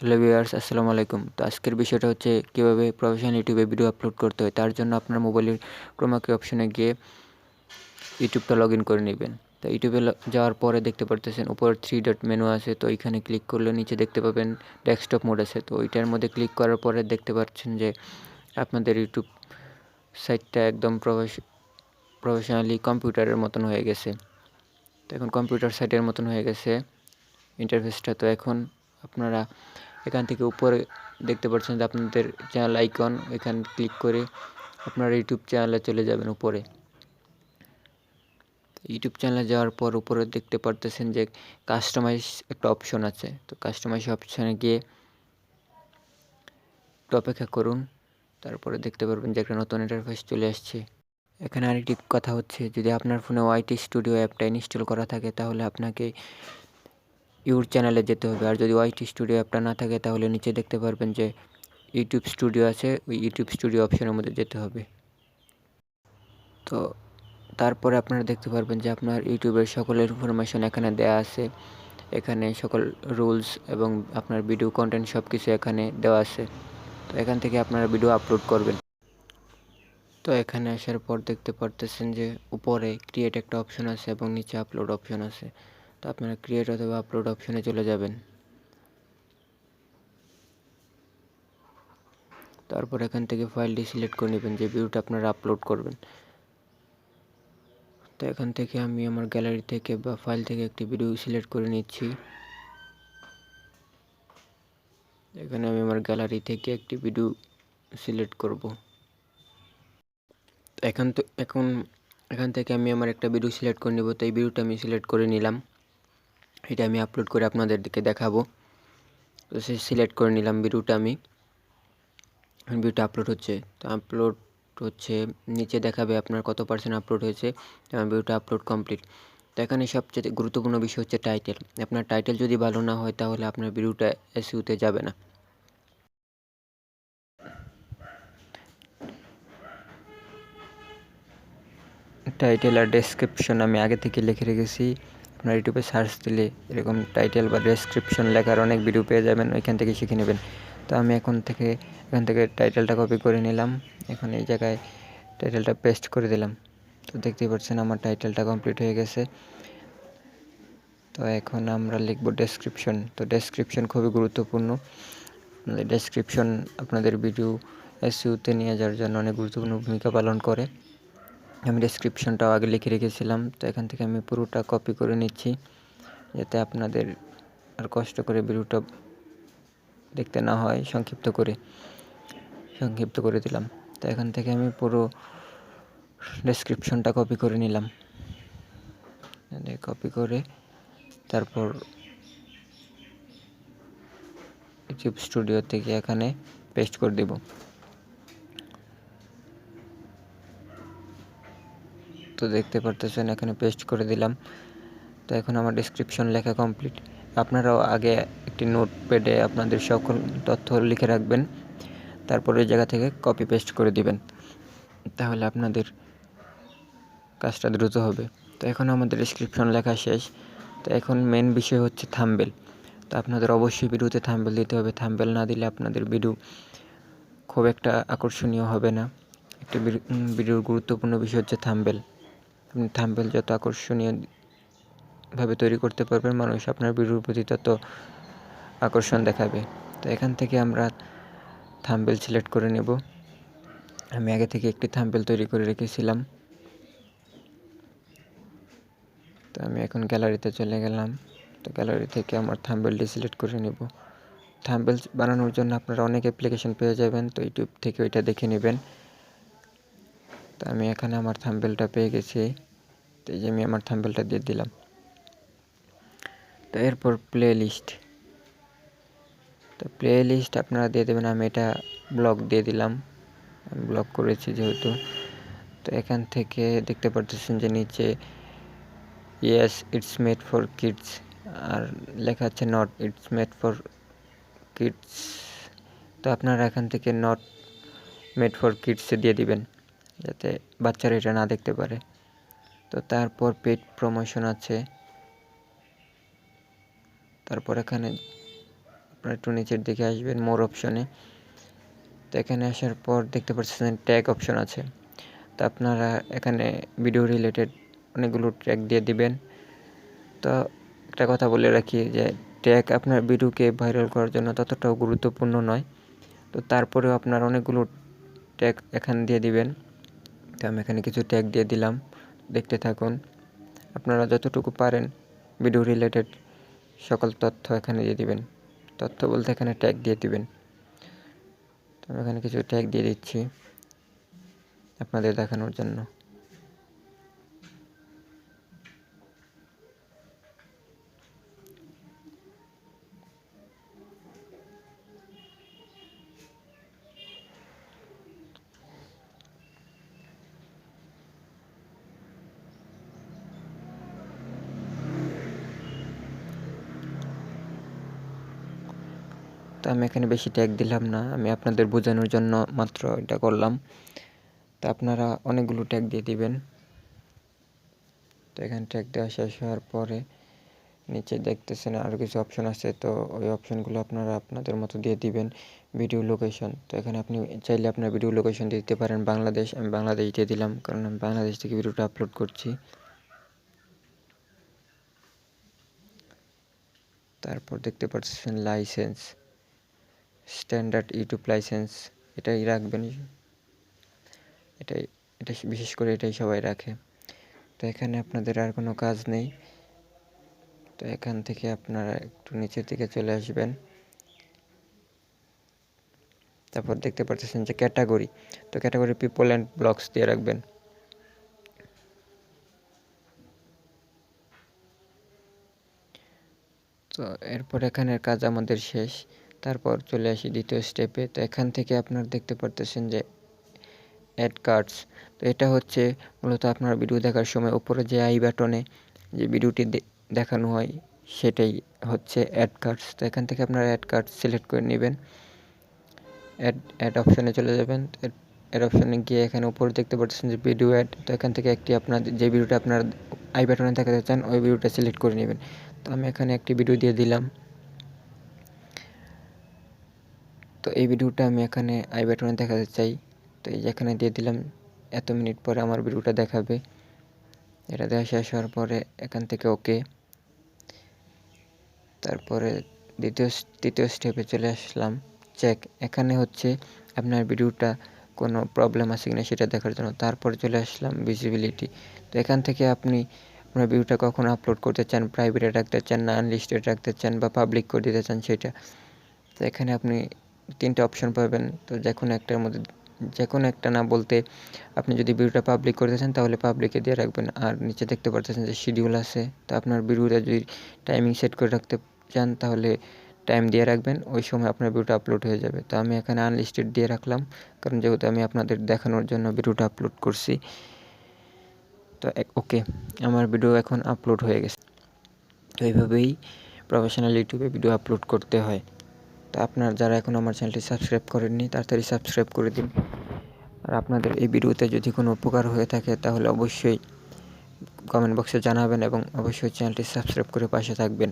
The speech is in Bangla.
হ্যালো ভিউয়ার্স, আসসালামু আলাইকুম। তো আজকের বিষয়টা হচ্ছে কীভাবে প্রফেশনাল ইউটিউবে ভিডিও আপলোড করতে হয়। তার জন্য আপনার মোবাইলের ক্রোমাকি অপশনে গিয়ে ইউটিউবটা লগ ইন করে নেবেন। তো ইউটিউবে যাওয়ার পরে দেখতে পারতেছেন উপরে 3 ডট মেনু আছে। তো এইখানে ক্লিক করলে নিচে দেখতে পাবেন ডেস্কটপ মোড আছে। তো ওইটার মধ্যে ক্লিক করার পরে দেখতে পাচ্ছেন যে আপনাদের ইউটিউব সাইটটা একদম প্রফেশনালি কম্পিউটারের মতন হয়ে গেছে। তো এখন কম্পিউটার সাইটের মতন হয়ে গেছে ইন্টারফেসটা। তো এখন আপনারা এখান থেকে উপরে দেখতে পাচ্ছেন যে আপনাদের চ্যানেল আইকন, এখানে ক্লিক করে আপনারা ইউটিউব চ্যানেলে চলে যাবেন। উপরে ইউটিউব চ্যানেলে যাওয়ার পর উপরে দেখতে পারতেছেন যে কাস্টমাইজ একটা অপশন আছে। তো কাস্টমাইজ অপশনে গিয়ে একটু অপেক্ষা করুন, তারপরে দেখতে পারবেন যে একটা নতুন ইন্টারফেস চলে আসছে। এখানে আরেকটি কথা হচ্ছে, যদি আপনার ফোনে ওয়াইটি স্টুডিও অ্যাপটা ইনস্টল করা থাকে তাহলে আপনাকে ইউর চ্যানেলে যেতে হবে। আর যদি ওয়াইটি স্টুডিও অ্যাপটা না থাকে তাহলে নিচে দেখতে পারবেন যে ইউটিউব স্টুডিও আছে, ওই ইউটিউব স্টুডিও অপশনের মধ্যে যেতে হবে। তো তারপরে আপনারা দেখতে পারবেন যে আপনার ইউটিউবের সকলের ইনফরমেশন এখানে দেওয়া আছে। এখানে সকল রুলস এবং আপনার ভিডিও কন্টেন্ট সব কিছু এখানে দেওয়া আছে। তো এখান থেকে আপনারা ভিডিও আপলোড করবেন। তো এখানে আসার পর দেখতে পারতেছেন যে উপরে ক্রিয়েট একটা অপশন আছে এবং নিচে আপলোড অপশন আছে। তো আপনারা ক্রিয়েট অথবা আপলোড অপশনে চলে যাবেন। তারপর এখান থেকে ফাইলটি সিলেক্ট করে নেবেন যে ভিডিওটা আপনারা আপলোড করবেন। তো এখান থেকে আমি আমার গ্যালারি থেকে বা ফাইল থেকে একটি ভিডিও সিলেক্ট করে নিচ্ছি। এখানে আমি আমার গ্যালারি থেকে একটি ভিডিও সিলেক্ট করব। এখান থেকে আমি আমার একটা ভিডিও সিলেক্ট করে নেব। তো এই ভিডিওটা আমি সিলেক্ট করে নিলাম, এটা আমি আপলোড করে আপনাদেরকে দেখাবো। তো সে সিলেক্ট করে নিলাম ভিডিওটা আমি। ভিডিওটা আপলোড হচ্ছে। তো আপলোড হচ্ছে, নিচে দেখাবে আপনার কত % আপলোড হয়েছে। আমার ভিডিওটা আপলোড কমপ্লিট। তো এখানে সবচেয়ে গুরুত্বপূর্ণ বিষয় হচ্ছে টাইটেল। আপনার টাইটেল যদি ভালো না হয় তাহলে আপনার ভিডিওটা এসইউতে যাবে না। টাইটেল আর ডেসক্রিপশন আমি আগে থেকে লিখে রেখেছি। আপনার ইউটিউবে সার্চ দিলে এরকম টাইটেল বা ডেসক্রিপশন লেখার অনেক ভিডিও পেয়ে যাবেন, ওইখান থেকে শিখে নেবেন। তো আমি এখান থেকে টাইটেলটা কপি করে নিলাম। এখন এই জায়গায় টাইটেলটা পেস্ট করে দিলাম। তো দেখতেই পাচ্ছেন আমার টাইটেলটা কমপ্লিট হয়ে গেছে। তো এখন আমরা লিখব ডেসক্রিপশন। তো ডেসক্রিপশন খুবই গুরুত্বপূর্ণ। ডেসক্রিপশন আপনাদের ভিডিও এসইউতে নিয়ে যাওয়ার জন্য অনেক গুরুত্বপূর্ণ ভূমিকা পালন করে। আমি ডেসক্রিপশনটাও আগে লিখে রেখেছিলাম। তো এখান থেকে আমি পুরোটা কপি করে নিচ্ছি, যাতে আপনাদের আর কষ্ট করে ভিডিওটা দেখতে না হয়। সংক্ষিপ্ত করে দিলাম। তো এখান থেকে আমি পুরো ডেসক্রিপশনটা কপি করে নিলাম। কপি করে তারপর ইউটিউব স্টুডিও থেকে এখানে পেস্ট করে দেব। তো দেখতে পারতেছেন এখানে পেস্ট করে দিলাম। তো এখন আমার ডেসক্রিপশন লেখা কমপ্লিট। আপনারাও আগে একটি নোটপ্যাডে আপনাদের সকল তথ্য লিখে রাখবেন, তারপর ওই জায়গা থেকে কপি পেস্ট করে দিবেন, তাহলে আপনাদের কাজটা দ্রুত হবে। তো এখন আমাদের ডেসক্রিপশন লেখা শেষ। তো এখন মেন বিষয় হচ্ছে থাম্বনেল। তো আপনাদের অবশ্যই ভিডিওতে থাম্বনেল দিতে হবে। থাম্বনেল না দিলে আপনাদের ভিডিও খুব একটা আকর্ষণীয় হবে না। একটি ভিডিওর গুরুত্বপূর্ণ বিষয় হচ্ছে থাম্বনেল। আপনি থাম্বনেল যত আকর্ষণীয়ভাবে তৈরি করতে পারবেন, মানুষ আপনার ভিডিওর প্রতি তত আকর্ষণ দেখাবে। তো এখান থেকে আমরা থাম্বনেল সিলেক্ট করে নেব। আমি আগে থেকে একটি থাম্বনেল তৈরি করে রেখেছিলাম। তো আমি এখন গ্যালারিতে চলে গেলাম। তো গ্যালারি থেকে আমার থাম্বনেলটি সিলেক্ট করে নেব। থাম্বনেল বানানোর জন্য আপনারা অনেক অ্যাপ্লিকেশন পেয়ে যাবেন, তো ইউটিউব থেকে ওইটা দেখে নেবেন। তো আমি এখানে আমার থাম্বনেলটা পেয়ে গেছি। তো এই যে আমি আমার থাম্বনেলটা দিয়ে দিলাম। তো এরপর প্লেলিস্ট। তো প্লেলিস্ট আপনারা দিয়ে দেবেন। আমি এটা ব্লগ দিয়ে দিলাম, আমি ব্লগ করেছি যেহেতু। তো এখান থেকে দেখতে পারতেছেন যে নিচে yes it's made for kids আর লেখা আছে not it's made for kids. তো আপনারা এখান থেকে নট মেড ফর কিডসে দিয়ে দিবেন, যাতে বাচ্চারা এটা না দেখতে পারে। তো তারপর পেড প্রমোশন আছে। তারপর এখানে আপনারা একটু নিচের দিকে আসবেন মোর অপশনে। তো এখানে আসার পর দেখতে পাচ্ছেন ট্যাগ অপশন আছে। তো আপনারা এখানে ভিডিও রিলেটেড অনেকগুলো ট্যাগ দিয়ে দিবেন। তো একটা কথা বলে রাখি যে ট্যাগ আপনার ভিডিওকে ভাইরাল করার জন্য ততটাও গুরুত্বপূর্ণ নয়। তো তারপরেও আপনার অনেকগুলো ট্যাগ এখানে দিয়ে দিবেন। তো আমি এখানে কিছু ট্যাগ দিয়ে দিলাম, দেখতে থাকুন। আপনারা যতটুকু পারেন ভিডিও রিলেটেড সকল তথ্য এখানে দিয়ে দিবেন। তথ্য বলতে এখানে ট্যাগ দিয়ে দিবেন। তো আমি এখানে কিছু ট্যাগ দিয়ে দিচ্ছি আপনাদের দেখানোর জন্য। তো আমি এখানে বেশি ট্যাগ দিলাম না, আমি আপনাদের বোঝানোর জন্য মাত্র এটা করলাম। তো আপনারা অনেকগুলো ট্যাগ দিয়ে দিবেন। তো এখানে ট্যাগ দেওয়া শেষ হওয়ার পরে নিচে দেখতেছেন আরও কিছু অপশন আছে। তো ওই অপশনগুলো আপনারা আপনাদের মতো দিয়ে দিবেন। ভিডিও লোকেশন, তো এখানে আপনি চাইলে আপনার ভিডিও লোকেশন দিতে পারেন বাংলাদেশ। আমি বাংলাদেশ দিয়ে দিলাম, কারণ আমি বাংলাদেশ থেকে ভিডিওটা আপলোড করছি। তারপর দেখতে পাচ্ছেন লাইসেন্স, স্ট্যান্ডার্ড ইউটিউব লাইসেন্স, এটাই রাখবেন। এটা বিশেষ করে এটাই সবাই রাখে। তো এখানে আপনাদের আর কোনো কাজ নেই। তো এখান থেকে আপনারা একটু নিচের দিকে চলে আসবেন। তারপর দেখতে পাচ্ছেন যে ক্যাটাগরি, তো ক্যাটাগরি পিপল অ্যান্ড ব্লগস দিয়ে রাখবেন। তো এরপর এখানের কাজ আমাদের শেষ। তারপর চলে আসি দ্বিতীয় স্টেপে। তো এখান থেকে আপনারা দেখতে পারতেছেন যে অ্যাড কার্ডস। তো এটা হচ্ছে মূলত আপনার ভিডিও দেখার সময় উপরে যে আই বাটনে যে ভিডিওটি দেখানো হয় সেটাই হচ্ছে অ্যাড কার্ডস। তো এখান থেকে আপনারা অ্যাড কার্ডস সিলেক্ট করে নেবেন। অ্যাড অপশনে চলে যাবেন। অ্যাড অপশনে গিয়ে এখানে উপরে দেখতে পাচ্ছেন যে ভিডিও অ্যাড। তো এখান থেকে একটি আপনার যে ভিডিওটা আপনার আই বাটনে দেখাতে চান ওই ভিডিওটা সিলেক্ট করে নেবেন। তো আমি এখানে একটি ভিডিও দিয়ে দিলাম। তো এই ভিডিওটা আমি এখানে আই বাটনে দেখাতে চাই। তো এই যে এখানে দিয়ে দিলাম, এত মিনিট পরে আমার ভিডিওটা দেখাবে। এটা দেওয়া শেষ হওয়ার পরে এখান থেকে ওকে। তারপরে তৃতীয় স্টেপে চলে আসলাম চেক। এখানে হচ্ছে আপনার ভিডিওটা কোনো প্রবলেম আছে কিনা সেটা দেখার জন্য। তারপরে চলে আসলাম ভিজিবিলিটি। তো এখান থেকে আপনি আপনার ভিডিওটা কখন আপলোড করতে চান, প্রাইভেটে রাখতে চান না আনলিস্টেড রাখতে চান বা পাবলিক করে দিতে চান সেটা। তো এখানে আপনি 3টে অপশন পাবেন। তো যে কোনো একটা না বলতে আপনি যদি ভিডিওটা পাবলিক করতে চান তাহলে পাবলিকে দিয়ে রাখবেন। আর নিচে দেখতে পাচ্ছেন যে শিডিউল আছে। তো আপনার ভিডিওটা যদি টাইমিং সেট করে রাখতে চান তাহলে টাইম দিয়ে রাখবেন, ওই সময় আপনার ভিডিওটা আপলোড হয়ে যাবে। তো আমি এখানে আনলিস্টেড দিয়ে রাখলাম, কারণ যেহেতু আমি আপনাদের দেখানোর জন্য ভিডিওটা আপলোড করছি। তো ওকে, আমার ভিডিও এখন আপলোড হয়ে গেছে। তো এইভাবেই প্রফেশনাল ইউটিউবে ভিডিও আপলোড করতে হয়। তো আপনারা যারা এখন আমার চ্যানেলটি সাবস্ক্রাইব করেননি তাড়াতাড়ি সাবস্ক্রাইব করে দিন। আর আপনাদের এই ভিডিওতে যদি কোনো উপকার হয়ে থাকে তাহলে অবশ্যই কমেন্ট বক্সে জানাবেন এবং অবশ্যই চ্যানেলটি সাবস্ক্রাইব করে পাশে থাকবেন।